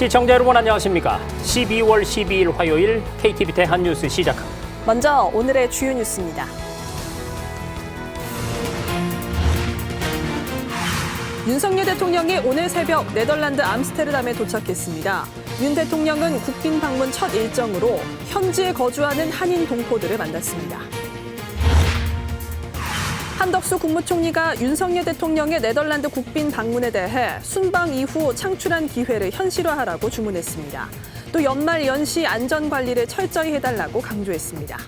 시청자 여러분 안녕하십니까? 12월 12일 화요일 KTV 대한뉴스 시작합니다. 먼저 오늘의 주요 뉴스입니다. 윤석열 대통령이 오늘 새벽 네덜란드 암스테르담에 도착했습니다. 윤 대통령은 국빈 방문 첫 일정으로 현지에 거주하는 한인 동포들을 만났습니다. 한덕수 국무총리가 윤석열 대통령의 네덜란드 국빈 방문에 대해 순방 이후 창출한 기회를 현실화하라고 주문했습니다. 또 연말 연시 안전관리를 철저히 해달라고 강조했습니다.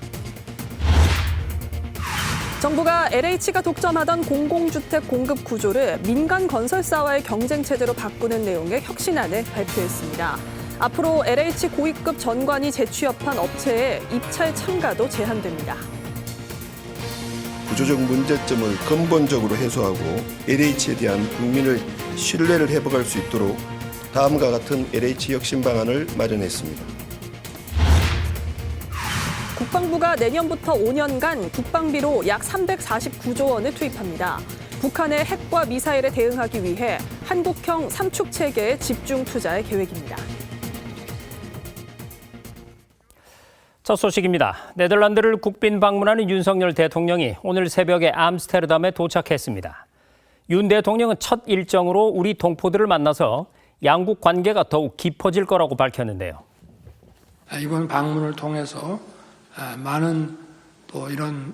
정부가 LH가 독점하던 공공주택 공급 구조를 민간 건설사와의 경쟁체제로 바꾸는 내용의 혁신안을 발표했습니다. 앞으로 LH 고위급 전관이 재취업한 업체의 입찰 참가도 제한됩니다. 구조적 문제점을 근본적으로 해소하고 LH에 대한 국민의 신뢰를 회복할 수 있도록 다음과 같은 LH 혁신 방안을 마련했습니다. 국방부가 내년부터 5년간 국방비로 약 349조 원을 투입합니다. 북한의 핵과 미사일에 대응하기 위해 한국형 삼축 체계에 집중 투자할 계획입니다. 첫 소식입니다. 네덜란드를 국빈 방문하는 윤석열 대통령이 오늘 새벽에 암스테르담에 도착했습니다. 윤 대통령은 첫 일정으로 우리 동포들을 만나서 양국 관계가 더욱 깊어질 거라고 밝혔는데요. 이번 방문을 통해서 많은 또 이런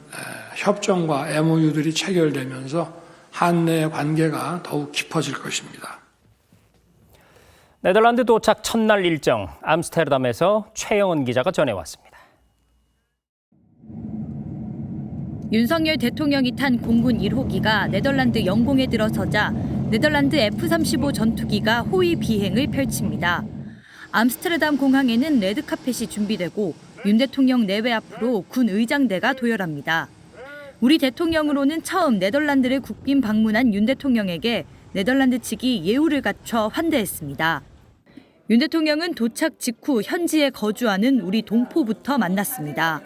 협정과 MOU들이 체결되면서 한내의 관계가 더욱 깊어질 것입니다. 네덜란드 도착 첫날 일정 암스테르담에서 최영은 기자가 전해왔습니다. 윤석열 대통령이 탄 공군 1호기가 네덜란드 영공에 들어서자 네덜란드 F-35 전투기가 호위 비행을 펼칩니다. 암스테르담 공항에는 레드카펫이 준비되고 윤 대통령 내외 앞으로 군 의장대가 도열합니다. 우리 대통령으로는 처음 네덜란드를 국빈 방문한 윤 대통령에게 네덜란드 측이 예우를 갖춰 환대했습니다. 윤 대통령은 도착 직후 현지에 거주하는 우리 동포부터 만났습니다.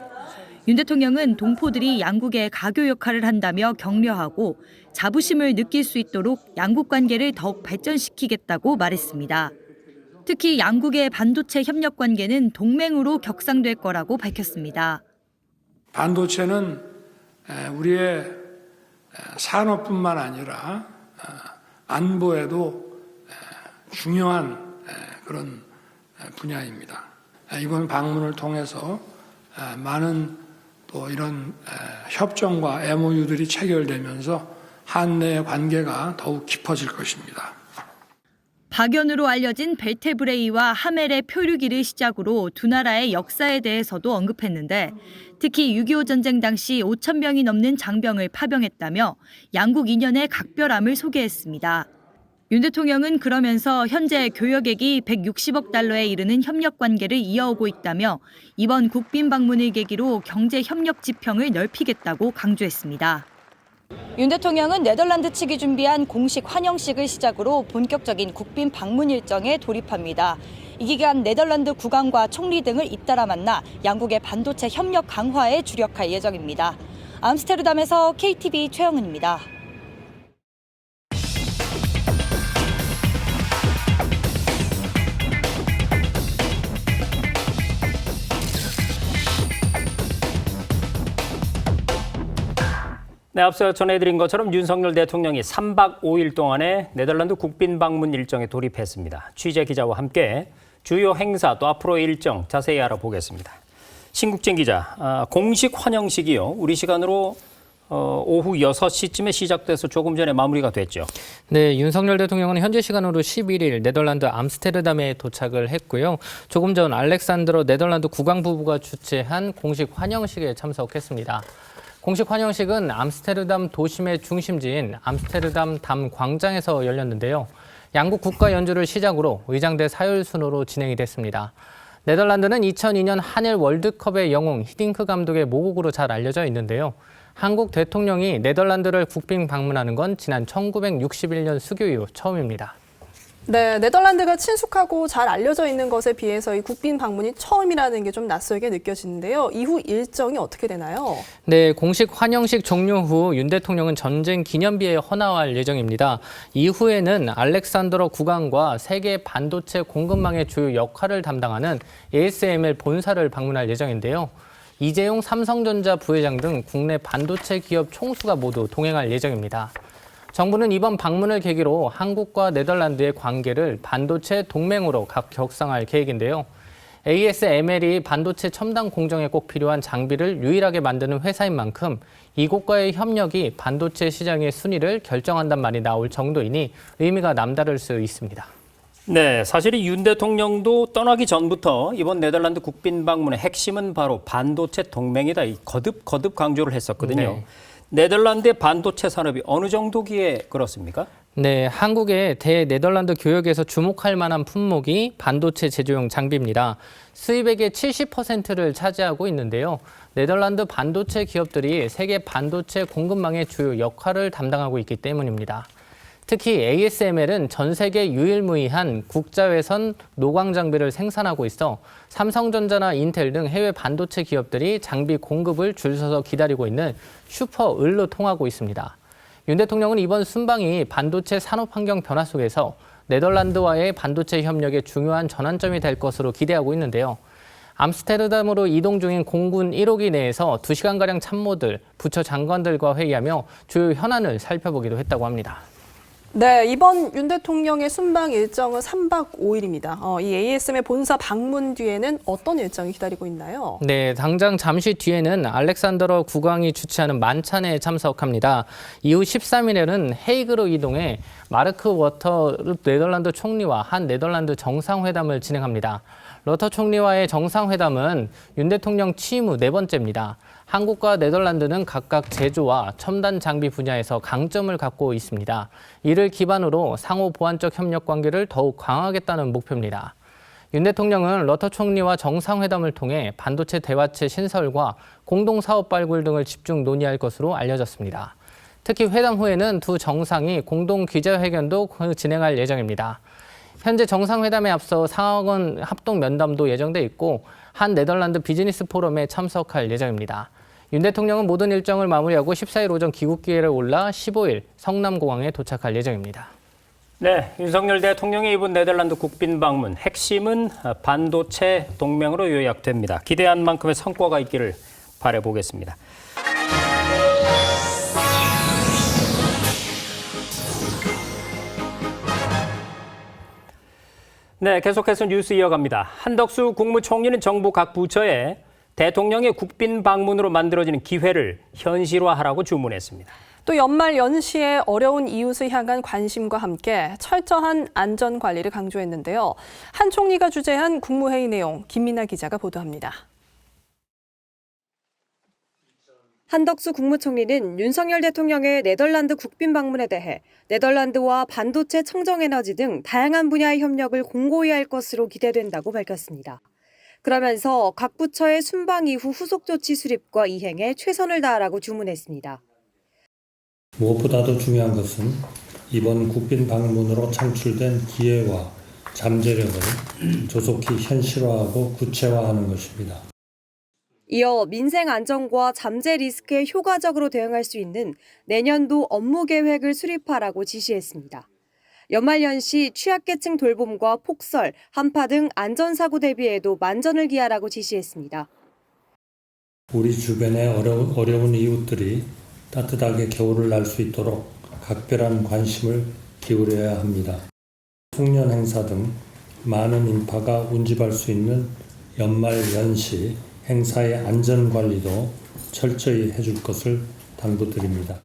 윤 대통령은 동포들이 양국의 가교 역할을 한다며 격려하고 자부심을 느낄 수 있도록 양국 관계를 더욱 발전시키겠다고 말했습니다. 특히 양국의 반도체 협력 관계는 동맹으로 격상될 거라고 밝혔습니다. 반도체는 우리의 산업뿐만 아니라 안보에도 중요한 그런 분야입니다. 이번 방문을 통해서 많은 또 이런 협정과 MOU들이 체결되면서 한내의 관계가 더욱 깊어질 것입니다. 박연으로 알려진 벨테브레이와 하멜의 표류기를 시작으로 두 나라의 역사에 대해서도 언급했는데 특히 6.25 전쟁 당시 5,000명이 넘는 장병을 파병했다며 양국 인연의 각별함을 소개했습니다. 윤 대통령은 그러면서 현재 교역액이 160억 달러에 이르는 협력 관계를 이어오고 있다며 이번 국빈 방문을 계기로 경제 협력 지평을 넓히겠다고 강조했습니다. 윤 대통령은 네덜란드 측이 준비한 공식 환영식을 시작으로 본격적인 국빈 방문 일정에 돌입합니다. 이 기간 네덜란드 국왕과 총리 등을 잇따라 만나 양국의 반도체 협력 강화에 주력할 예정입니다. 암스테르담에서 KTV 최영은입니다. 네, 앞서 전해드린 것처럼 윤석열 대통령이 3박 5일 동안의 네덜란드 국빈 방문 일정에 돌입했습니다. 취재 기자와 함께 주요 행사 또 앞으로의 일정 자세히 알아보겠습니다. 신국진 기자, 공식 환영식이요. 우리 시간으로 오후 6시쯤에 시작돼서 조금 전에 마무리가 됐죠. 네, 윤석열 대통령은 현지 시간으로 11일 네덜란드 암스테르담에 도착을 했고요. 조금 전 알렉산드로 네덜란드 국왕 부부가 주최한 공식 환영식에 참석했습니다. 공식 환영식은 암스테르담 도심의 중심지인 암스테르담 담 광장에서 열렸는데요. 양국 국가 연주를 시작으로 의장대 사열 순으로 진행이 됐습니다. 네덜란드는 2002년 한일 월드컵의 영웅 히딩크 감독의 모국으로 잘 알려져 있는데요. 한국 대통령이 네덜란드를 국빈 방문하는 건 지난 1961년 수교 이후 처음입니다. 네, 네덜란드가 친숙하고 잘 알려져 있는 것에 비해서 이 국빈 방문이 처음이라는 게 좀 낯설게 느껴지는데요. 이후 일정이 어떻게 되나요? 네, 공식 환영식 종료 후 윤 대통령은 전쟁 기념비에 헌화할 예정입니다. 이후에는 알렉산드로 국왕과 세계 반도체 공급망의 주요 역할을 담당하는 ASML 본사를 방문할 예정인데요. 이재용 삼성전자 부회장 등 국내 반도체 기업 총수가 모두 동행할 예정입니다. 정부는 이번 방문을 계기로 한국과 네덜란드의 관계를 반도체 동맹으로 격상할 계획인데요. ASML이 반도체 첨단 공정에 꼭 필요한 장비를 유일하게 만드는 회사인 만큼 이곳과의 협력이 반도체 시장의 순위를 결정한단 말이 나올 정도이니 의미가 남다를 수 있습니다. 네, 사실 이 윤 대통령도 떠나기 전부터 이번 네덜란드 국빈 방문의 핵심은 바로 반도체 동맹이다. 거듭 강조를 했었거든요. 네. 네덜란드의 반도체 산업이 어느 정도기에 그렇습니까? 네, 한국의 대네덜란드 교역에서 주목할 만한 품목이 반도체 제조용 장비입니다. 수입액의 70%를 차지하고 있는데요. 네덜란드 반도체 기업들이 세계 반도체 공급망의 주요 역할을 담당하고 있기 때문입니다. 특히 ASML은 전 세계 유일무이한 국자외선 노광 장비를 생산하고 있어 삼성전자나 인텔 등 해외 반도체 기업들이 장비 공급을 줄 서서 기다리고 있는 슈퍼을로 통하고 있습니다. 윤 대통령은 이번 순방이 반도체 산업 환경 변화 속에서 네덜란드와의 반도체 협력의 중요한 전환점이 될 것으로 기대하고 있는데요. 암스테르담으로 이동 중인 공군 1호기 내에서 2시간가량 참모들, 부처 장관들과 회의하며 주요 현안을 살펴보기도 했다고 합니다. 네, 이번 윤 대통령의 순방 일정은 3박 5일입니다. 이 ASML 본사 방문 뒤에는 어떤 일정이 기다리고 있나요? 네, 당장 잠시 뒤에는 알렉산더러 국왕이 주최하는 만찬에 참석합니다. 이후 13일에는 헤이그로 이동해 마르크 워터 네덜란드 총리와 한 네덜란드 정상회담을 진행합니다. 러터 총리와의 정상회담은 윤 대통령 취임 후 4번째입니다. 한국과 네덜란드는 각각 제조와 첨단 장비 분야에서 강점을 갖고 있습니다. 이를 기반으로 상호 보완적 협력 관계를 더욱 강화하겠다는 목표입니다. 윤 대통령은 러터 총리와 정상회담을 통해 반도체 대화체 신설과 공동 사업 발굴 등을 집중 논의할 것으로 알려졌습니다. 특히 회담 후에는 두 정상이 공동 기자회견도 진행할 예정입니다. 현재 정상회담에 앞서 상하원 합동 면담도 예정돼 있고 한 네덜란드 비즈니스 포럼에 참석할 예정입니다. 윤 대통령은 모든 일정을 마무리하고 14일 오전 귀국기에 올라 15일 성남공항에 도착할 예정입니다. 네, 윤석열 대통령의 이번 네덜란드 국빈 방문 핵심은 반도체 동맹으로 요약됩니다. 기대한 만큼의 성과가 있기를 바라보겠습니다. 네, 계속해서 뉴스 이어갑니다. 한덕수 국무총리는 정부 각 부처에 대통령의 국빈 방문으로 만들어지는 기회를 현실화하라고 주문했습니다. 또 연말 연시에 어려운 이웃을 향한 관심과 함께 철저한 안전 관리를 강조했는데요. 한 총리가 주재한 국무회의 내용 김민아 기자가 보도합니다. 한덕수 국무총리는 윤석열 대통령의 네덜란드 국빈 방문에 대해 네덜란드와 반도체 청정에너지 등 다양한 분야의 협력을 공고히 할 것으로 기대된다고 밝혔습니다. 그러면서 각 부처의 순방 이후 후속 조치 수립과 이행에 최선을 다하라고 주문했습니다. 무엇보다도 중요한 것은 이번 국빈 방문으로 창출된 기회와 잠재력을 조속히 현실화하고 구체화하는 것입니다. 이어 민생 안전과 잠재 리스크에 효과적으로 대응할 수 있는 내년도 업무 계획을 수립하라고 지시했습니다. 연말연시 취약계층 돌봄과 폭설, 한파 등 안전사고 대비에도 만전을 기하라고 지시했습니다. 우리 주변의 어려운 이웃들이 따뜻하게 겨울을 날 수 있도록 각별한 관심을 기울여야 합니다. 송년 행사 등 많은 인파가 운집할 수 있는 연말연시 행사의 안전관리도 철저히 해줄 것을 당부드립니다.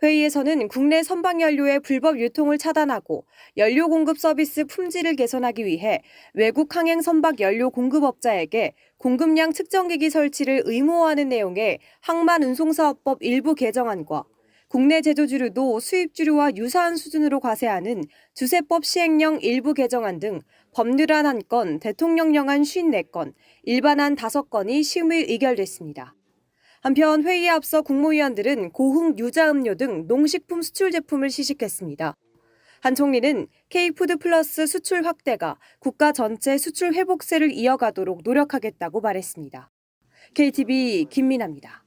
회의에서는 국내 선박연료의 불법 유통을 차단하고 연료 공급 서비스 품질을 개선하기 위해 외국 항행 선박 연료 공급업자에게 공급량 측정기기 설치를 의무화하는 내용의 항만운송사업법 일부 개정안과 국내 제조주류도 수입주류와 유사한 수준으로 과세하는 주세법 시행령 일부 개정안 등 법률안 1건, 대통령령안 54건, 일반안 5건이 심의 의결됐습니다. 한편 회의에 앞서 국무위원들은 고흥 유자음료 등 농식품 수출 제품을 시식했습니다. 한 총리는 K푸드 플러스 수출 확대가 국가 전체 수출 회복세를 이어가도록 노력하겠다고 말했습니다. KTV 김민아입니다.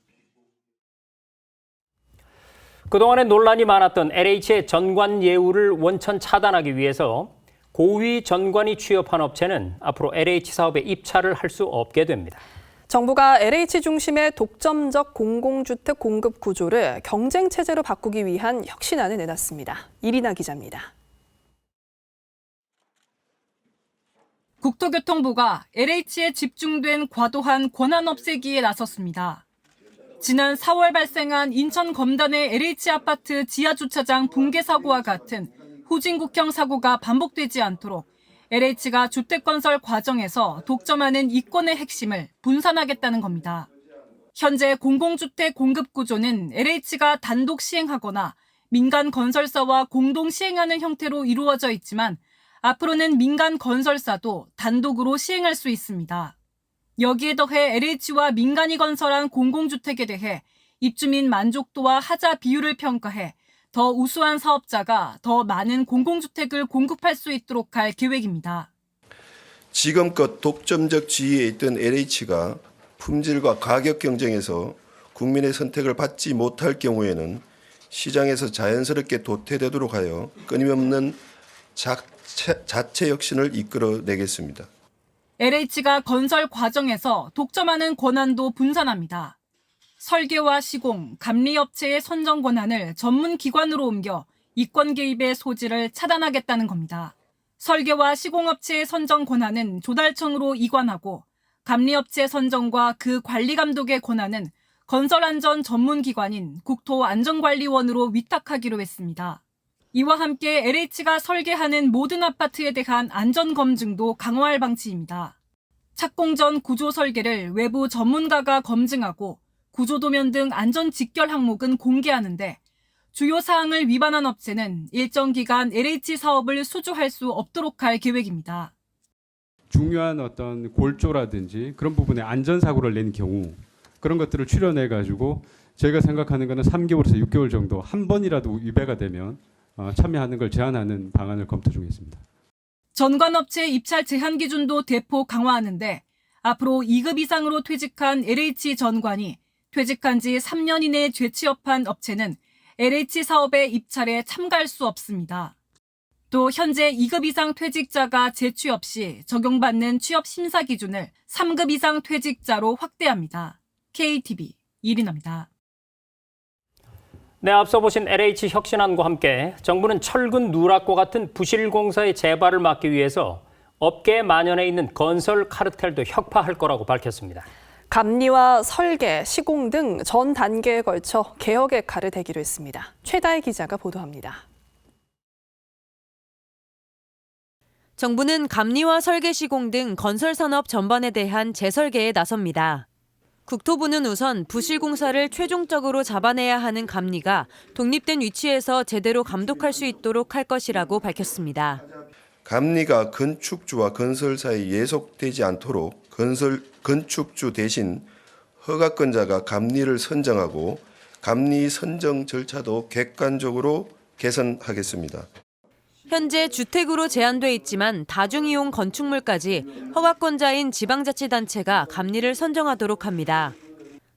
그동안에 논란이 많았던 LH의 전관 예우를 원천 차단하기 위해서 고위 전관이 취업한 업체는 앞으로 LH 사업에 입찰을 할 수 없게 됩니다. 정부가 LH 중심의 독점적 공공주택 공급 구조를 경쟁 체제로 바꾸기 위한 혁신안을 내놨습니다. 이리나 기자입니다. 국토교통부가 LH에 집중된 과도한 권한 없애기에 나섰습니다. 지난 4월 발생한 인천 검단의 LH 아파트 지하주차장 붕괴 사고와 같은 후진국형 사고가 반복되지 않도록 LH가 주택건설 과정에서 독점하는 이권의 핵심을 분산하겠다는 겁니다. 현재 공공주택 공급 구조는 LH가 단독 시행하거나 민간 건설사와 공동 시행하는 형태로 이루어져 있지만 앞으로는 민간 건설사도 단독으로 시행할 수 있습니다. 여기에 더해 LH와 민간이 건설한 공공주택에 대해 입주민 만족도와 하자 비율을 평가해 더 우수한 사업자가 더 많은 공공주택을 공급할 수 있도록 할 계획입니다. 지금껏 독점적 지위에 있던 LH가 품질과 가격 경쟁에서 국민의 선택을 받지 못할 경우에는 시장에서 자연스럽게 도태되도록 하여 끊임없는 자체 혁신을 이끌어내겠습니다. LH가 건설 과정에서 독점하는 권한도 분산합니다. 설계와 시공, 감리업체의 선정 권한을 전문 기관으로 옮겨 이권 개입의 소지를 차단하겠다는 겁니다. 설계와 시공업체의 선정 권한은 조달청으로 이관하고 감리업체 선정과 그 관리 감독의 권한은 건설안전 전문기관인 국토안전관리원으로 위탁하기로 했습니다. 이와 함께 LH가 설계하는 모든 아파트에 대한 안전검증도 강화할 방침입니다. 착공 전 구조 설계를 외부 전문가가 검증하고 구조도면 등 안전 직결 항목은 공개하는데 주요 사항을 위반한 업체는 일정 기간 LH 사업을 수주할 수 없도록 할 계획입니다. 중요한 어떤 골조라든지 그런 부분에 안전사고를 낸 경우 그런 것들을 추려내가지고 저희가 생각하는 것은 3개월에서 6개월 정도 한 번이라도 위배가 되면 참여하는 걸 제한하는 방안을 검토 중에 있습니다. 전관업체 입찰 제한 기준도 대폭 강화하는데 앞으로 2급 이상으로 퇴직한 LH 전관이 퇴직한 지 3년 이내에 재취업한 업체는 LH 사업의 입찰에 참가할 수 없습니다. 또 현재 2급 이상 퇴직자가 재취업 시 적용받는 취업 심사 기준을 3급 이상 퇴직자로 확대합니다. KTV 이리나입니다. 네, 앞서 보신 LH 혁신안과 함께 정부는 철근 누락과 같은 부실공사의 재발을 막기 위해서 업계에 만연해 있는 건설 카르텔도 혁파할 거라고 밝혔습니다. 감리와 설계, 시공 등 전 단계에 걸쳐 개혁의 칼을 대기로 했습니다. 최다혜 기자가 보도합니다. 정부는 감리와 설계 시공 등 건설산업 전반에 대한 재설계에 나섭니다. 국토부는 우선 부실공사를 최종적으로 잡아내야 하는 감리가 독립된 위치에서 제대로 감독할 수 있도록 할 것이라고 밝혔습니다. 감리가 건축주와 건설사에 예속되지 않도록 건축주 대신 허가권자가 감리를 선정하고 감리 선정 절차도 객관적으로 개선하겠습니다. 현재 주택으로 제한돼 있지만 다중이용 건축물까지 허가권자인 지방자치단체가 감리를 선정하도록 합니다.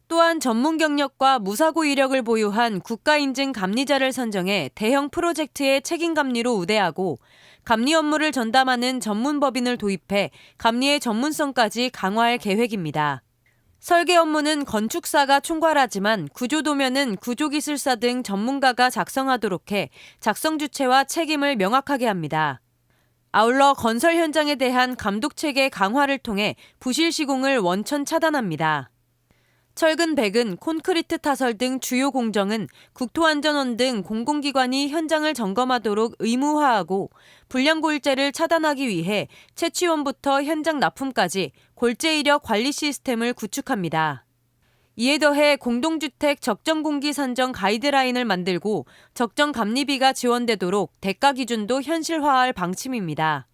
또한 전문 경력과 무사고 이력을 보유한 국가인증 감리자를 선정해 대형 프로젝트의 책임 감리로 우대하고 감리 업무를 전담하는 전문법인을 도입해 감리의 전문성까지 강화할 계획입니다. 설계 업무는 건축사가 총괄하지만 구조도면은 구조기술사 등 전문가가 작성하도록 해 작성 주체와 책임을 명확하게 합니다. 아울러 건설 현장에 대한 감독체계 강화를 통해 부실 시공을 원천 차단합니다. 철근 배근, 콘크리트 타설 등 주요 공정은 국토안전원 등 공공기관이 현장을 점검하도록 의무화하고 불량고일제를 차단하기 위해 채취원부터 현장 납품까지 골재 이력 관리 시스템을 구축합니다. 이에 더해 공동주택 적정 공기 산정 가이드라인을 만들고 적정 감리비가 지원되도록 대가 기준도 현실화할 방침입니다.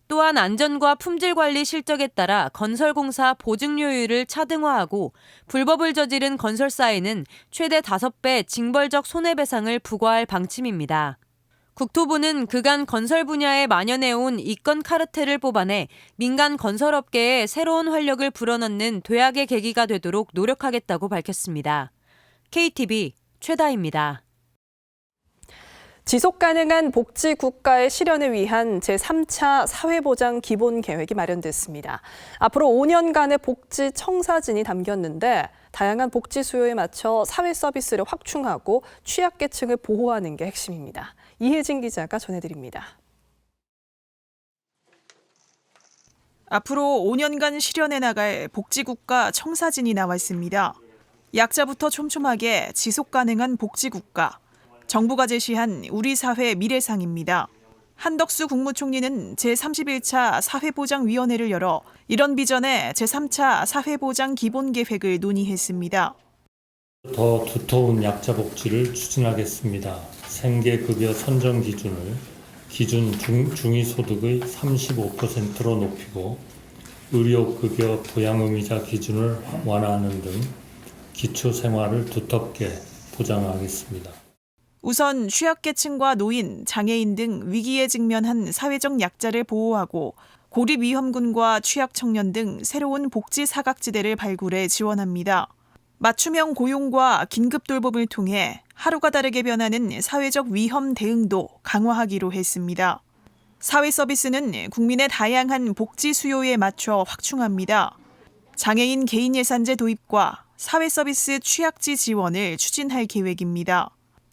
또한 안전과 품질 관리 실적에 따라 건설공사 보증료율을 차등화하고 불법을 저지른 건설사에는 최대 5배 징벌적 손해배상을 부과할 방침입니다. 국토부는 그간 건설 분야에 만연해온 이권 카르텔을 뽑아내 민간 건설업계에 새로운 활력을 불어넣는 도약의 계기가 되도록 노력하겠다고 밝혔습니다. KTV 최다희입니다. 지속가능한 복지 국가의 실현을 위한 제3차 사회보장 기본계획이 마련됐습니다. 앞으로 5년간의 복지 청사진이 담겼는데 다양한 복지 수요에 맞춰 사회 서비스를 확충하고 취약계층을 보호하는 게 핵심입니다. 이혜진 기자가 전해드립니다. 앞으로 5년간 실현해 나갈 복지국가 청사진이 나와 있습니다. 약자부터 촘촘하게 지속가능한 복지국가, 정부가 제시한 우리 사회 미래상입니다. 한덕수 국무총리는 제31차 사회보장위원회를 열어 이런 비전의 제3차 사회보장 기본계획을 논의했습니다. 더 두터운 약자 복지를 추진하겠습니다. 생계급여 선정 기준을 기준 중위소득의 35%로 높이고 의료급여 부양의무자 기준을 완화하는 등 기초생활을 두텁게 보장하겠습니다. 우선 취약계층과 노인, 장애인 등 위기에 직면한 사회적 약자를 보호하고 고립위험군과 취약청년 등 새로운 복지 사각지대를 발굴해 지원합니다. 맞춤형 고용과 긴급 돌봄을 통해 하루가 다르게 변하는 사회적 위험 대응도 강화하기로 했습니다. 사회 서비스는 국민의 다양한 복지 수요에 맞춰 확충합니다. 장애인 개인 예산제 도입과 사회 서비스 취약지 지원을 추진할 계획입니다.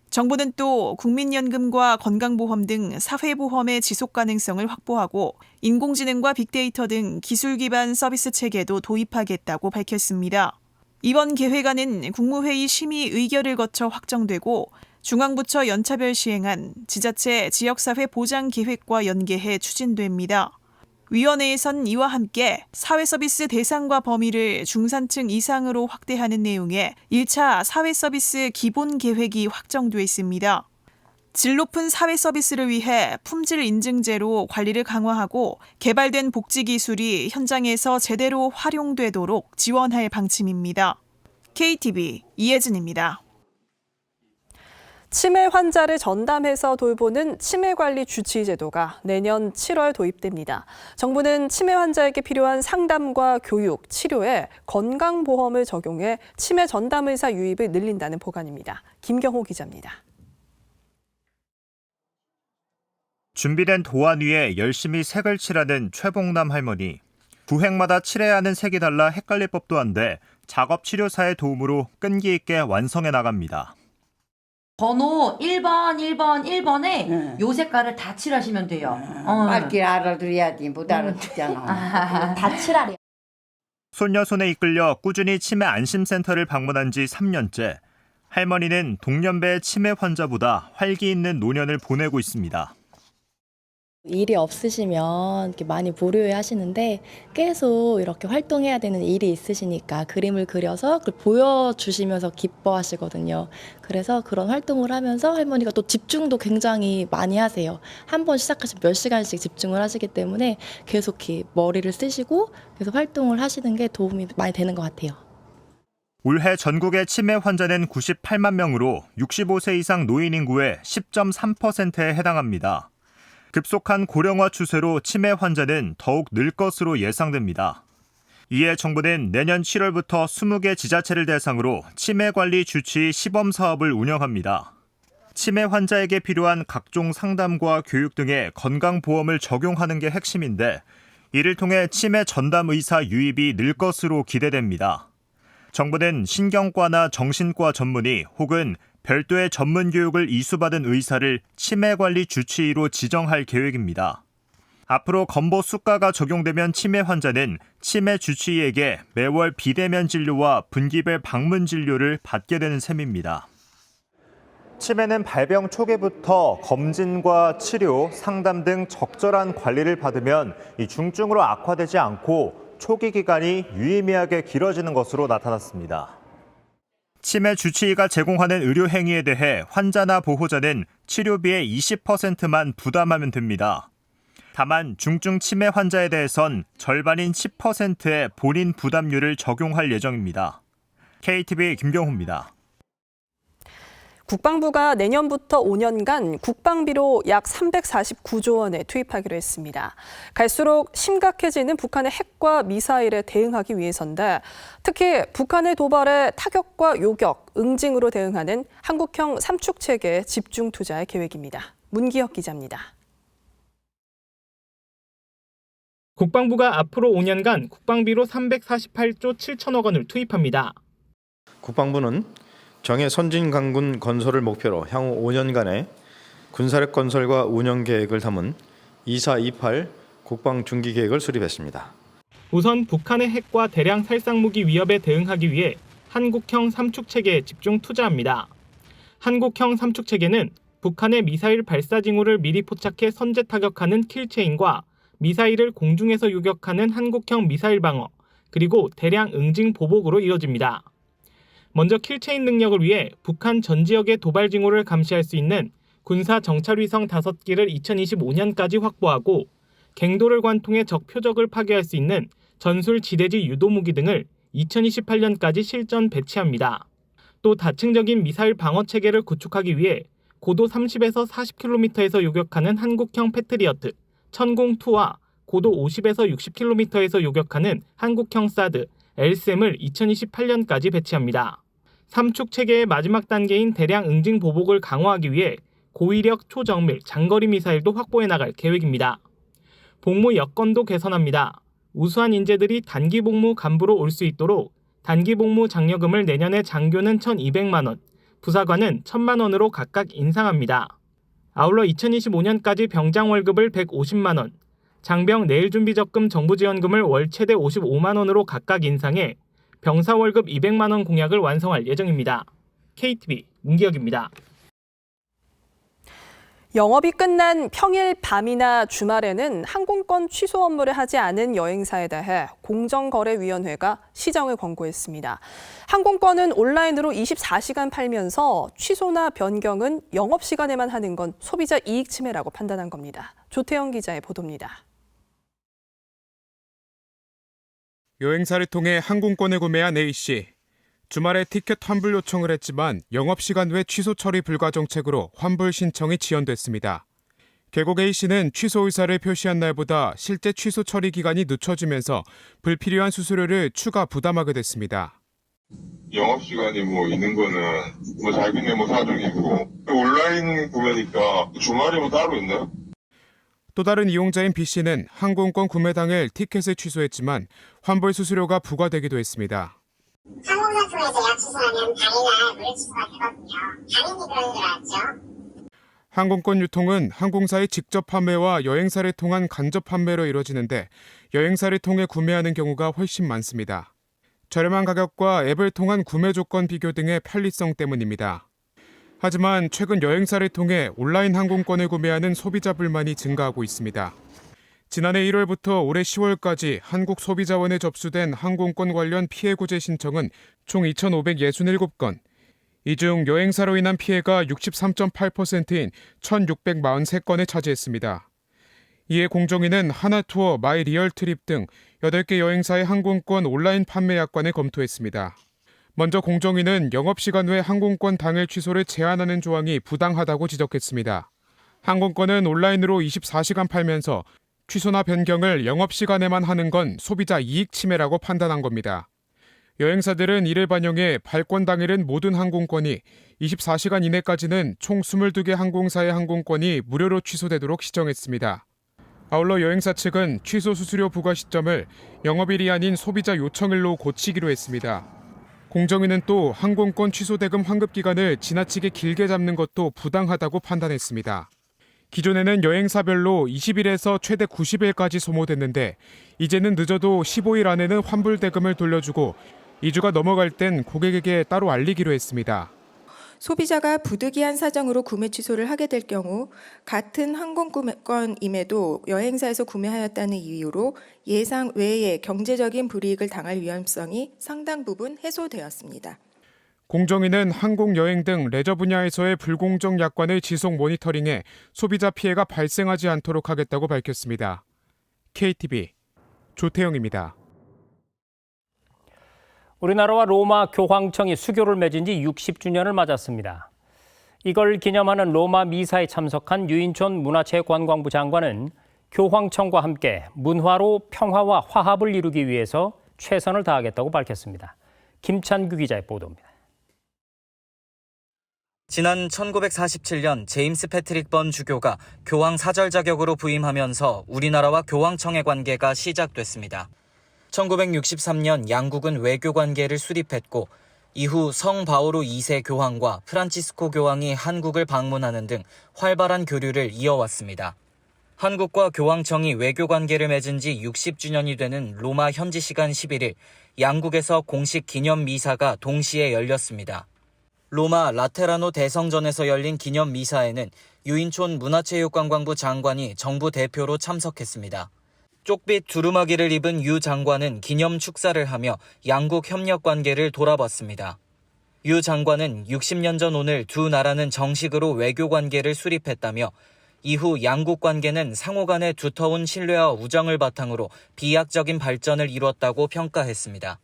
정부는 또 국민연금과 건강보험 등 사회보험의 지속 가능성을 확보하고 인공지능과 빅데이터 등 기술 기반 서비스 체계도 도입하겠다고 밝혔습니다. 이번 계획안은 국무회의 심의 의결을 거쳐 확정되고 중앙부처 연차별 시행한 지자체 지역사회 보장 계획과 연계해 추진됩니다. 위원회에선 이와 함께 사회서비스 대상과 범위를 중산층 이상으로 확대하는 내용의 1차 사회서비스 기본계획이 확정됐습니다. 질 높은 사회서비스를 위해 품질 인증제로 관리를 강화하고 개발된 복지기술이 현장에서 제대로 활용되도록 지원할 방침입니다. KTV 이혜진입니다. 치매 환자를 전담해서 돌보는 치매관리 주치의제도가 내년 7월 도입됩니다. 정부는 치매 환자에게 필요한 상담과 교육, 치료에 건강보험을 적용해 치매 전담의사 유입을 늘린다는 보관입니다. 김경호 기자입니다. 준비된 도안 위에 열심히 색을 칠하는 최봉남 할머니. 구획마다 칠해야 하는 색이 달라 헷갈릴 법도 한데 작업 치료사의 도움으로 끈기 있게 완성해 나갑니다. 번호 1번에 요 색깔을 다 칠하시면 돼요. 빨리 알아들어야지 못 알아듣잖아. 다 칠하래. 손녀 손에 이끌려 꾸준히 치매 안심센터를 방문한 지 3년째. 할머니는 동년배의 치매 환자보다 활기 있는 노년을 보내고 있습니다. 일이 없으시면 이렇게 많이 보류해 하시는데 계속 이렇게 활동해야 되는 일이 있으시니까 그림을 그려서 그걸 보여주시면서 기뻐하시거든요. 그래서 그런 활동을 하면서 할머니가 또 집중도 굉장히 많이 하세요. 한 번 시작하시면 몇 시간씩 집중을 하시기 때문에 계속 이렇게 머리를 쓰시고 계속 활동을 하시는 게 도움이 많이 되는 것 같아요. 올해 전국의 치매 환자는 98만 명으로 65세 이상 노인 인구의 10.3%에 해당합니다. 급속한 고령화 추세로 치매 환자는 더욱 늘 것으로 예상됩니다. 이에 정부는 내년 7월부터 20개 지자체를 대상으로 치매관리 주치의 시범 사업을 운영합니다. 치매 환자에게 필요한 각종 상담과 교육 등의 건강보험을 적용하는 게 핵심인데 이를 통해 치매 전담 의사 유입이 늘 것으로 기대됩니다. 정부는 신경과나 정신과 전문의 혹은 별도의 전문 교육을 이수받은 의사를 치매관리 주치의로 지정할 계획입니다. 앞으로 건보 수가가 적용되면 치매 환자는 치매 주치의에게 매월 비대면 진료와 분기별 방문 진료를 받게 되는 셈입니다. 치매는 발병 초기부터 검진과 치료, 상담 등 적절한 관리를 받으면 이 중증으로 악화되지 않고 초기 기간이 유의미하게 길어지는 것으로 나타났습니다. 치매 주치의가 제공하는 의료 행위에 대해 환자나 보호자는 치료비의 20%만 부담하면 됩니다. 다만 중증 치매 환자에 대해선 절반인 10%의 본인 부담률을 적용할 예정입니다. KTV 김경호입니다. 국방부가 내년부터 5년간 국방비로 약 349조 원에 투입하기로 했습니다. 갈수록 심각해지는 북한의 핵과 미사일에 대응하기 위해서인데 특히 북한의 도발에 타격과 요격, 응징으로 대응하는 한국형 삼축 체계에 집중 투자할 계획입니다. 문기혁 기자입니다. 국방부가 앞으로 5년간 국방비로 348조 7천억 원을 투입합니다. 국방부는 정예 선진 강군 건설을 목표로 향후 5년간의 군사력 건설과 운영 계획을 담은 2428 국방 중기 계획을 수립했습니다. 우선 북한의 핵과 대량 살상무기 위협에 대응하기 위해 한국형 삼축 체계에 집중 투자합니다. 한국형 삼축 체계는 북한의 미사일 발사 징후를 미리 포착해 선제 타격하는 킬체인과 미사일을 공중에서 요격하는 한국형 미사일 방어, 그리고 대량 응징 보복으로 이뤄집니다. 먼저 킬체인 능력을 위해 북한 전 지역의 도발 징후를 감시할 수 있는 군사 정찰위성 5기를 2025년까지 확보하고 갱도를 관통해 적 표적을 파괴할 수 있는 전술 지대지 유도무기 등을 2028년까지 실전 배치합니다. 또 다층적인 미사일 방어 체계를 구축하기 위해 고도 30에서 40km에서 요격하는 한국형 패트리어트, 천공2와 고도 50에서 60km에서 요격하는 한국형 사드, LSM을 2028년까지 배치합니다. 삼축 체계의 마지막 단계인 대량 응징 보복을 강화하기 위해 고위력 초정밀 장거리 미사일도 확보해 나갈 계획입니다. 복무 여건도 개선합니다. 우수한 인재들이 단기 복무 간부로 올 수 있도록 단기 복무 장려금을 내년에 장교는 1,200만 원, 부사관은 1,000만 원으로 각각 인상합니다. 아울러 2025년까지 병장 월급을 150만 원, 장병 내일준비적금 정부지원금을 월 최대 55만 원으로 각각 인상해 병사 월급 200만 원 공약을 완성할 예정입니다. KTV 문기혁입니다. 영업이 끝난 평일 밤이나 주말에는 항공권 취소 업무를 하지 않은 여행사에 대해 공정거래위원회가 시정을 권고했습니다. 항공권은 온라인으로 24시간 팔면서 취소나 변경은 영업시간에만 하는 건 소비자 이익 침해라고 판단한 겁니다. 조태영 기자의 보도입니다. 여행사를 통해 항공권을 구매한 A씨. 주말에 티켓 환불 요청을 했지만 영업시간 외 취소 처리 불가 정책으로 환불 신청이 지연됐습니다. 결국 A씨는 취소 의사를 표시한 날보다 실제 취소 처리 기간이 늦춰지면서 불필요한 수수료를 추가 부담하게 됐습니다. 영업시간이 있는 거는 자기네 사정이고 온라인 구매니까 주말이 따로 있나요? 또 다른 이용자인 B씨는 항공권 구매 당일 티켓을 취소했지만 환불 수수료가 부과되기도 했습니다. 항공사 통해서 예약 취소하면 당일날 무료 취소가 되거든요. 당연히 그런 줄 알았죠. 항공권 유통은 항공사의 직접 판매와 여행사를 통한 간접 판매로 이루어지는데 여행사를 통해 구매하는 경우가 훨씬 많습니다. 저렴한 가격과 앱을 통한 구매 조건 비교 등의 편리성 때문입니다. 하지만 최근 여행사를 통해 온라인 항공권을 구매하는 소비자 불만이 증가하고 있습니다. 지난해 1월부터 올해 10월까지 한국소비자원에 접수된 항공권 관련 피해 구제 신청은 총 2,567건, 이 중 여행사로 인한 피해가 63.8%인 1,643건을 차지했습니다. 이에 공정위는 하나투어, 마이리얼트립 등 8개 여행사의 항공권 온라인 판매 약관을 검토했습니다. 먼저 공정위는 영업시간 외 항공권 당일 취소를 제한하는 조항이 부당하다고 지적했습니다. 항공권은 온라인으로 24시간 팔면서 취소나 변경을 영업시간에만 하는 건 소비자 이익 침해라고 판단한 겁니다. 여행사들은 이를 반영해 발권 당일은 모든 항공권이, 24시간 이내까지는 총 22개 항공사의 항공권이 무료로 취소되도록 시정했습니다. 아울러 여행사 측은 취소 수수료 부과 시점을 영업일이 아닌 소비자 요청일로 고치기로 했습니다. 공정위는 또 항공권 취소 대금 환급 기간을 지나치게 길게 잡는 것도 부당하다고 판단했습니다. 기존에는 여행사별로 20일에서 최대 90일까지 소모됐는데 이제는 늦어도 15일 안에는 환불 대금을 돌려주고 2주가 넘어갈 땐 고객에게 따로 알리기로 했습니다. 소비자가 부득이한 사정으로 구매 취소를 하게 될 경우 같은 항공권임에도 여행사에서 구매하였다는 이유로 예상 외의 경제적인 불이익을 당할 위험성이 상당 부분 해소되었습니다. 공정위는 항공, 여행 등 레저 분야에서의 불공정 약관을 지속 모니터링해 소비자 피해가 발생하지 않도록 하겠다고 밝혔습니다. KTV 조태영입니다. 우리나라와 로마 교황청이 수교를 맺은 지 60주년을 맞았습니다. 이걸 기념하는 로마 미사에 참석한 유인촌 문화체육관광부 장관은 교황청과 함께 문화로 평화와 화합을 이루기 위해서 최선을 다하겠다고 밝혔습니다. 김찬규 기자의 보도입니다. 지난 1947년 제임스 패트릭 번 주교가 교황 사절 자격으로 부임하면서 우리나라와 교황청의 관계가 시작됐습니다. 1963년 양국은 외교 관계를 수립했고 이후 성 바오로 2세 교황과 프란치스코 교황이 한국을 방문하는 등 활발한 교류를 이어왔습니다. 한국과 교황청이 외교 관계를 맺은 지 60주년이 되는 로마 현지 시간 11일 양국에서 공식 기념 미사가 동시에 열렸습니다. 로마 라테라노 대성전에서 열린 기념 미사에는 유인촌 문화체육관광부 장관이 정부 대표로 참석했습니다. 쪽빛 두루마기를 입은 유 장관은 기념 축사를 하며 양국 협력 관계를 돌아봤습니다. 유 장관은 60년 전 오늘 두 나라는 정식으로 외교 관계를 수립했다며 이후 양국 관계는 상호 간의 두터운 신뢰와 우정을 바탕으로 비약적인 발전을 이뤘다고 평가했습니다.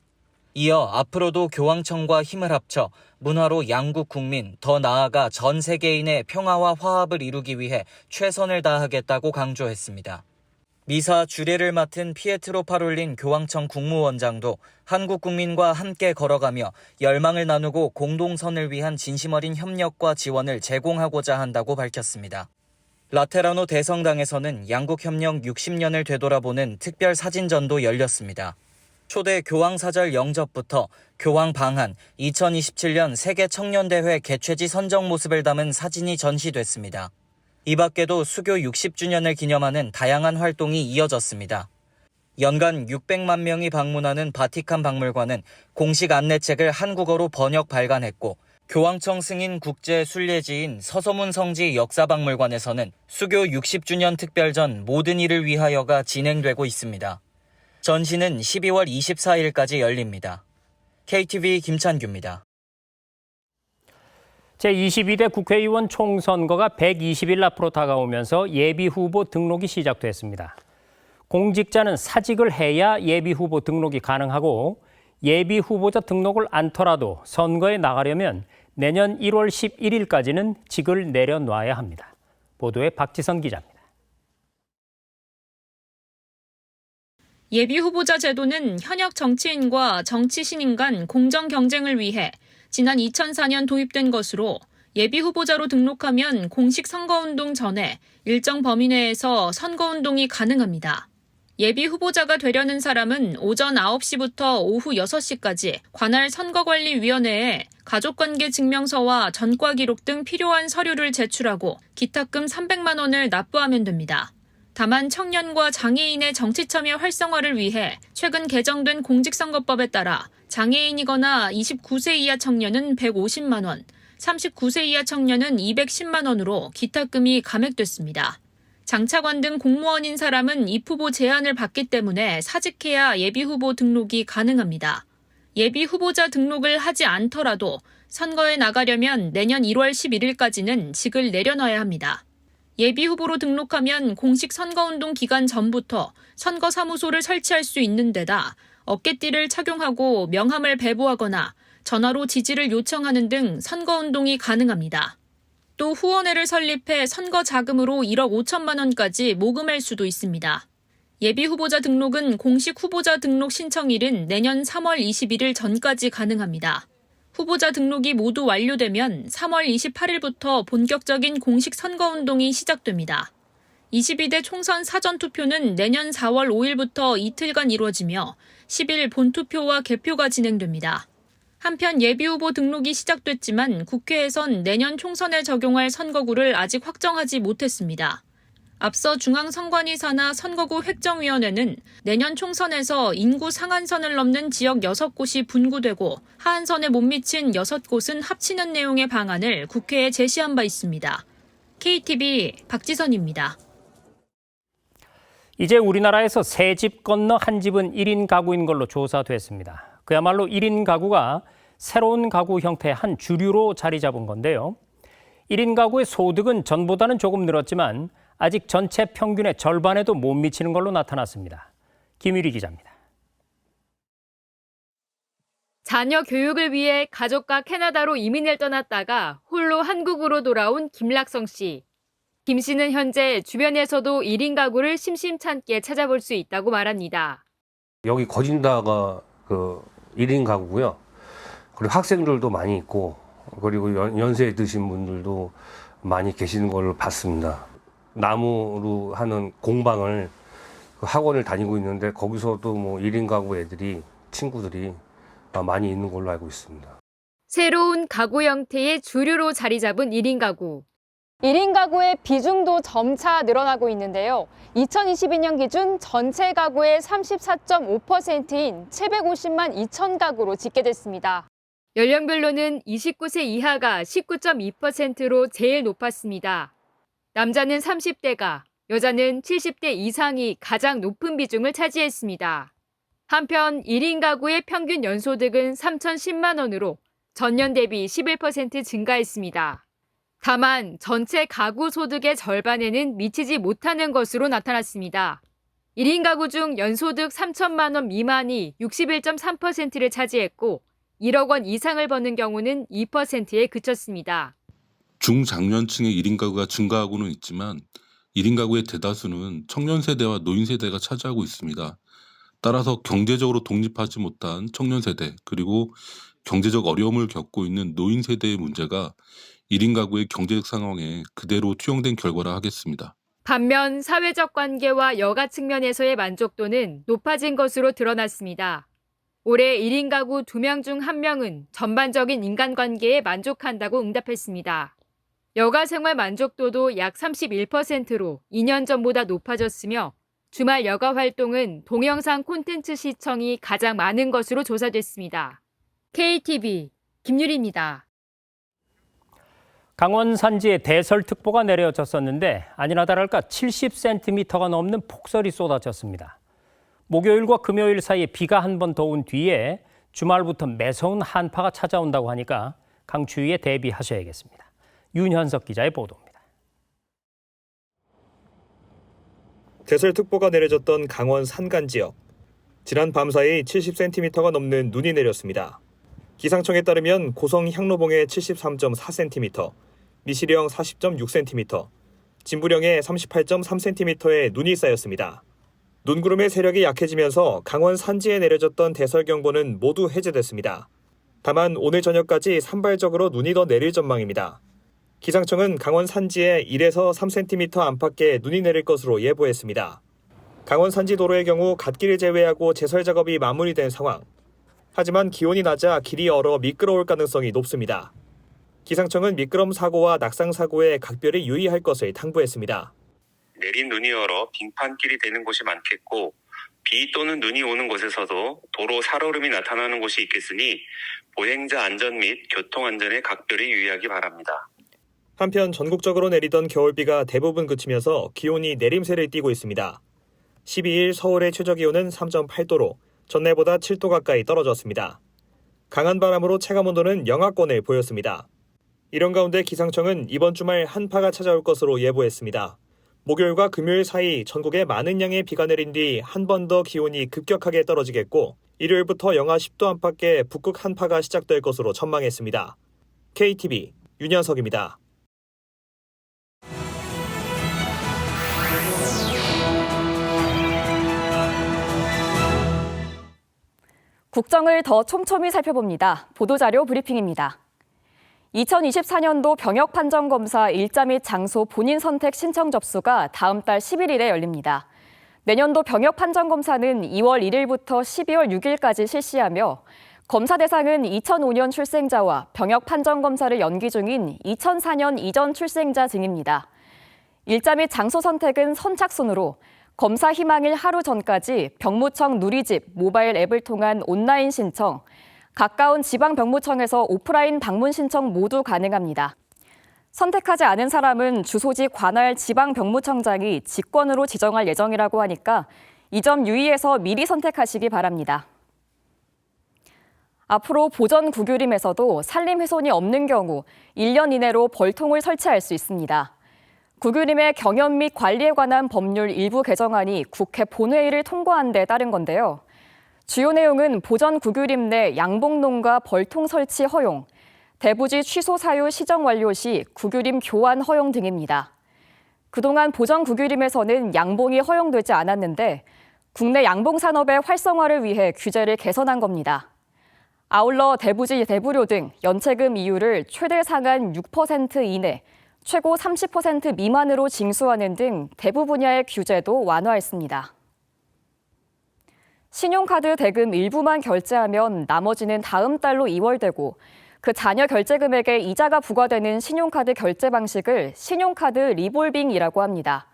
이어 앞으로도 교황청과 힘을 합쳐 문화로 양국 국민, 더 나아가 전 세계인의 평화와 화합을 이루기 위해 최선을 다하겠다고 강조했습니다. 미사 주례를 맡은 피에트로 파롤린 교황청 국무원장도 한국 국민과 함께 걸어가며 열망을 나누고 공동선을 위한 진심 어린 협력과 지원을 제공하고자 한다고 밝혔습니다. 라테라노 대성당에서는 양국 협력 60년을 되돌아보는 특별 사진전도 열렸습니다. 초대 교황사절 영접부터 교황 방한, 2027년 세계 청년대회 개최지 선정 모습을 담은 사진이 전시됐습니다. 이 밖에도 수교 60주년을 기념하는 다양한 활동이 이어졌습니다. 연간 600만 명이 방문하는 바티칸 박물관은 공식 안내책을 한국어로 번역 발간했고 교황청 승인 국제 순례지인 서서문 성지 역사박물관에서는 수교 60주년 특별전 모든 이를 위하여가 진행되고 있습니다. 전시는 12월 24일까지 열립니다. KTV 김찬규입니다. 제22대 국회의원 총선거가 120일 앞으로 다가오면서 예비후보 등록이 시작됐습니다. 공직자는 사직을 해야 예비후보 등록이 가능하고 예비후보자 등록을 않더라도 선거에 나가려면 내년 1월 11일까지는 직을 내려놔야 합니다. 보도에 박지선 기자입니다. 예비후보자 제도는 현역 정치인과 정치 신인 간 공정 경쟁을 위해 지난 2004년 도입된 것으로 예비후보자로 등록하면 공식 선거운동 전에 일정 범위 내에서 선거운동이 가능합니다. 예비후보자가 되려는 사람은 오전 9시부터 오후 6시까지 관할 선거관리위원회에 가족관계 증명서와 전과 기록 등 필요한 서류를 제출하고 기탁금 300만 원을 납부하면 됩니다. 다만 청년과 장애인의 정치참여 활성화를 위해 최근 개정된 공직선거법에 따라 장애인이거나 29세 이하 청년은 150만 원, 39세 이하 청년은 210만 원으로 기탁금이 감액됐습니다. 장차관 등 공무원인 사람은 입후보 제한을 받기 때문에 사직해야 예비후보 등록이 가능합니다. 예비후보자 등록을 하지 않더라도 선거에 나가려면 내년 1월 11일까지는 직을 내려놔야 합니다. 예비후보로 등록하면 공식 선거운동 기간 전부터 선거사무소를 설치할 수 있는 데다 어깨띠를 착용하고 명함을 배부하거나 전화로 지지를 요청하는 등 선거운동이 가능합니다. 또 후원회를 설립해 선거 자금으로 1억 5천만 원까지 모금할 수도 있습니다. 예비후보자 등록은 공식 후보자 등록 신청일인 내년 3월 21일 전까지 가능합니다. 후보자 등록이 모두 완료되면 3월 28일부터 본격적인 공식 선거운동이 시작됩니다. 22대 총선 사전투표는 내년 4월 5일부터 이틀간 이루어지며 10일 본투표와 개표가 진행됩니다. 한편 예비후보 등록이 시작됐지만 국회에선 내년 총선에 적용할 선거구를 아직 확정하지 못했습니다. 앞서 중앙선관위 산하 선거구 획정위원회는 내년 총선에서 인구 상한선을 넘는 지역 6곳이 분구되고 하한선에 못 미친 6곳은 합치는 내용의 방안을 국회에 제시한 바 있습니다. KTV 박지선입니다. 이제 우리나라에서 세 집 건너 한 집은 1인 가구인 걸로 조사됐습니다. 그야말로 1인 가구가 새로운 가구 형태의 한 주류로 자리 잡은 건데요. 1인 가구의 소득은 전보다는 조금 늘었지만 아직 전체 평균의 절반에도 못 미치는 걸로 나타났습니다. 김유리 기자입니다. 자녀 교육을 위해 가족과 캐나다로 이민을 떠났다가 홀로 한국으로 돌아온 김락성 씨. 김 씨는 현재 주변에서도 1인 가구를 심심찮게 찾아볼 수 있다고 말합니다. 여기 거진다가 1인 가구고요. 그리고 학생들도 많이 있고, 그리고 연세 드신 분들도 많이 계시는 걸 봤습니다. 나무로 하는 공방을 학원을 다니고 있는데 거기서도 뭐 1인 가구 애들이 친구들이 많이 있는 걸로 알고 있습니다. 새로운 가구 형태의 주류로 자리 잡은 1인 가구. 1인 가구의 비중도 점차 늘어나고 있는데요. 2022년 기준 전체 가구의 34.5%인 750만 2천 가구로 집계됐습니다. 연령별로는 29세 이하가 19.2%로 제일 높았습니다. 남자는 30대가, 여자는 70대 이상이 가장 높은 비중을 차지했습니다. 한편 1인 가구의 평균 연소득은 3,010만 원으로 전년 대비 11% 증가했습니다. 다만 전체 가구 소득의 절반에는 미치지 못하는 것으로 나타났습니다. 1인 가구 중 연소득 3천만 원 미만이 61.3%를 차지했고 1억 원 이상을 버는 경우는 2%에 그쳤습니다. 중장년층의 1인 가구가 증가하고는 있지만 1인 가구의 대다수는 청년 세대와 노인 세대가 차지하고 있습니다. 따라서 경제적으로 독립하지 못한 청년 세대 그리고 경제적 어려움을 겪고 있는 노인 세대의 문제가 1인 가구의 경제적 상황에 그대로 투영된 결과라 하겠습니다. 반면 사회적 관계와 여가 측면에서의 만족도는 높아진 것으로 드러났습니다. 올해 1인 가구 2명 중 1명은 전반적인 인간관계에 만족한다고 응답했습니다. 여가 생활 만족도도 약 31%로 2년 전보다 높아졌으며 주말 여가 활동은 동영상 콘텐츠 시청이 가장 많은 것으로 조사됐습니다. KTV 김유리입니다. 강원 산지에 대설특보가 내려졌었는데 아니나 다를까 70cm가 넘는 폭설이 쏟아졌습니다. 목요일과 금요일 사이에 비가 한 번 더 온 뒤에 주말부터 매서운 한파가 찾아온다고 하니까 강추위에 대비하셔야겠습니다. 윤현석 기자의 보도입니다. 대설특보가 내려졌던 강원 산간 지역. 지난 밤사이 70cm가 넘는 눈이 내렸습니다. 기상청에 따르면 고성 향로봉에 73.4cm, 미시령 40.6cm, 진부령에 38.3cm의 눈이 쌓였습니다. 눈구름의 세력이 약해지면서 강원 산지에 내려졌던 대설경보는 모두 해제됐습니다. 다만 오늘 저녁까지 산발적으로 눈이 더 내릴 전망입니다. 기상청은 강원 산지에 1에서 3cm 안팎의 눈이 내릴 것으로 예보했습니다. 강원 산지 도로의 경우 갓길을 제외하고 제설 작업이 마무리된 상황. 하지만 기온이 낮아 길이 얼어 미끄러울 가능성이 높습니다. 기상청은 미끄럼 사고와 낙상 사고에 각별히 유의할 것을 당부했습니다. 내린 눈이 얼어 빙판길이 되는 곳이 많겠고 비 또는 눈이 오는 곳에서도 도로 살얼음이 나타나는 곳이 있겠으니 보행자 안전 및 교통 안전에 각별히 유의하기 바랍니다. 한편 전국적으로 내리던 겨울비가 대부분 그치면서 기온이 내림세를 띠고 있습니다. 12일 서울의 최저기온은 3.8도로 전날보다 7도 가까이 떨어졌습니다. 강한 바람으로 체감온도는 영하권을 보였습니다. 이런 가운데 기상청은 이번 주말 한파가 찾아올 것으로 예보했습니다. 목요일과 금요일 사이 전국에 많은 양의 비가 내린 뒤 한 번 더 기온이 급격하게 떨어지겠고 일요일부터 영하 10도 안팎의 북극 한파가 시작될 것으로 전망했습니다. KTV 윤현석입니다. 국정을 더 촘촘히 살펴봅니다. 보도자료 브리핑입니다. 2024년도 병역판정검사 일자 및 장소 본인 선택 신청 접수가 다음 달 11일에 열립니다. 내년도 병역판정검사는 2월 1일부터 12월 6일까지 실시하며 검사 대상은 2005년 출생자와 병역판정검사를 연기 중인 2004년 이전 출생자 등입니다. 일자 및 장소 선택은 선착순으로 검사 희망일 하루 전까지 병무청 누리집 모바일 앱을 통한 온라인 신청, 가까운 지방병무청에서 오프라인 방문 신청 모두 가능합니다. 선택하지 않은 사람은 주소지 관할 지방병무청장이 직권으로 지정할 예정이라고 하니까 이 점 유의해서 미리 선택하시기 바랍니다. 앞으로 보전 구규림에서도 산림 훼손이 없는 경우 1년 이내로 벌통을 설치할 수 있습니다. 구규림의 경영 및 관리에 관한 법률 일부 개정안이 국회 본회의를 통과한 데 따른 건데요. 주요 내용은 보전 구규림 내 양봉농가 벌통 설치 허용, 대부지 취소 사유 시정 완료 시 구규림 교환 허용 등입니다. 그동안 보전 구규림에서는 양봉이 허용되지 않았는데 국내 양봉 산업의 활성화를 위해 규제를 개선한 겁니다. 아울러 대부지 대부료 등 연체금 이율을 최대 상한 6% 이내, 최고 30% 미만으로 징수하는 등 대부 분야의 규제도 완화했습니다. 신용카드 대금 일부만 결제하면 나머지는 다음 달로 이월되고 그 잔여 결제 금액에 이자가 부과되는 신용카드 결제 방식을 신용카드 리볼빙이라고 합니다.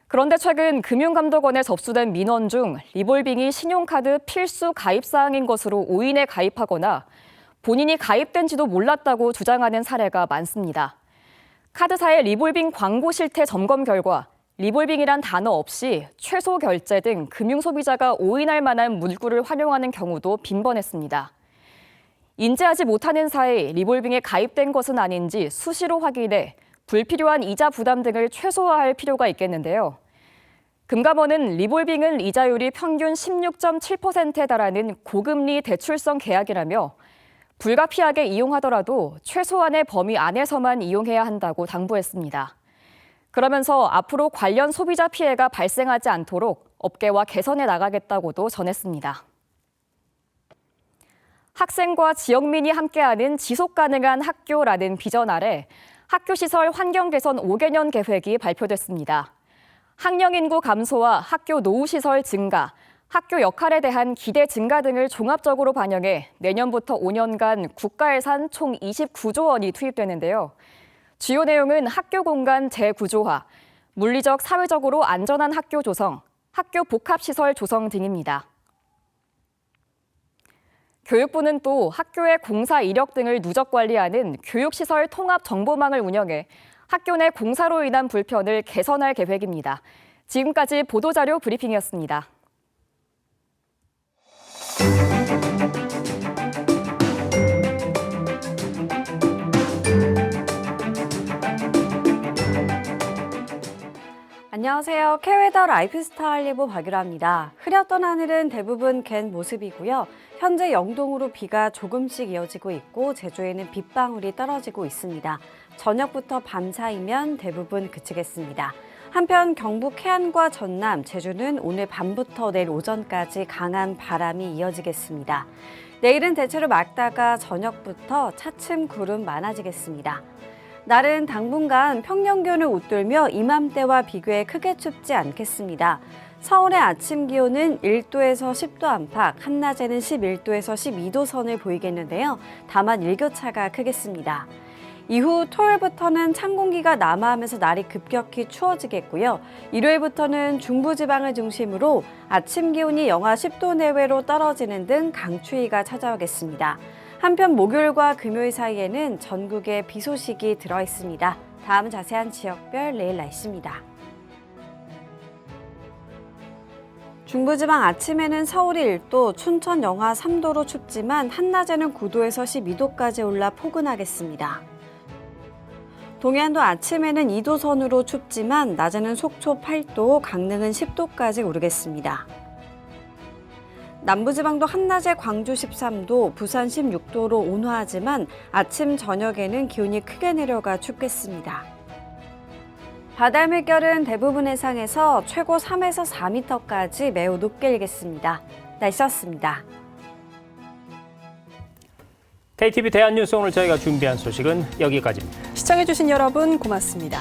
그런데 최근 금융감독원에 접수된 민원 중 리볼빙이 신용카드 필수 가입 사항인 것으로 오인해 가입하거나 본인이 가입된지도 몰랐다고 주장하는 사례가 많습니다. 카드사의 리볼빙 광고 실태 점검 결과 리볼빙이란 단어 없이 최소 결제 등 금융소비자가 오인할 만한 문구를 활용하는 경우도 빈번했습니다. 인지하지 못하는 사이 리볼빙에 가입된 것은 아닌지 수시로 확인해 불필요한 이자 부담 등을 최소화할 필요가 있겠는데요. 금감원은 리볼빙은 이자율이 평균 16.7%에 달하는 고금리 대출성 계약이라며 불가피하게 이용하더라도 최소한의 범위 안에서만 이용해야 한다고 당부했습니다. 그러면서 앞으로 관련 소비자 피해가 발생하지 않도록 업계와 개선해 나가겠다고도 전했습니다. 학생과 지역민이 함께하는 지속가능한 학교라는 비전 아래 학교시설 환경 개선 5개년 계획이 발표됐습니다. 학령 인구 감소와 학교 노후시설 증가, 학교 역할에 대한 기대 증가 등을 종합적으로 반영해 내년부터 5년간 국가 예산 총 29조 원이 투입되는데요. 주요 내용은 학교 공간 재구조화, 물리적, 사회적으로 안전한 학교 조성, 학교 복합시설 조성 등입니다. 교육부는 또 학교의 공사 이력 등을 누적 관리하는 교육시설 통합정보망을 운영해 학교 내 공사로 인한 불편을 개선할 계획입니다. 지금까지 보도자료 브리핑이었습니다. 안녕하세요. K웨더 라이프스타 알리보 박유라입니다. 흐렸던 하늘은 대부분 갠 모습이고요. 현재 영동으로 비가 조금씩 이어지고 있고 제주에는 빗방울이 떨어지고 있습니다. 저녁부터 밤 사이면 대부분 그치겠습니다. 한편 경북 해안과 전남, 제주는 오늘 밤부터 내일 오전까지 강한 바람이 이어지겠습니다. 내일은 대체로 맑다가 저녁부터 차츰 구름 많아지겠습니다. 날은 당분간 평년기온을 웃돌며 이맘때와 비교해 크게 춥지 않겠습니다. 서울의 아침 기온은 1도에서 10도 안팎, 한낮에는 11도에서 12도 선을 보이겠는데요. 다만 일교차가 크겠습니다. 이후 토요일부터는 찬 공기가 남하하면서 날이 급격히 추워지겠고요. 일요일부터는 중부지방을 중심으로 아침 기온이 영하 10도 내외로 떨어지는 등 강추위가 찾아오겠습니다. 한편 목요일과 금요일 사이에는 전국에 비 소식이 들어있습니다. 다음 자세한 지역별 내일 날씨입니다. 중부지방 아침에는 서울이 1도, 춘천 영하 3도로 춥지만 한낮에는 9도에서 12도까지 올라 포근하겠습니다. 동해안도 아침에는 2도 선으로 춥지만 낮에는 속초 8도, 강릉은 10도까지 오르겠습니다. 남부지방도 한낮에 광주 13도, 부산 16도로 온화하지만 아침, 저녁에는 기온이 크게 내려가 춥겠습니다. 바다 물결은 대부분 해상에서 최고 3에서 4m까지 매우 높게 일겠습니다. 날씨였습니다. KTV 대한뉴스 오늘 저희가 준비한 소식은 여기까지입니다. 시청해주신 여러분 고맙습니다.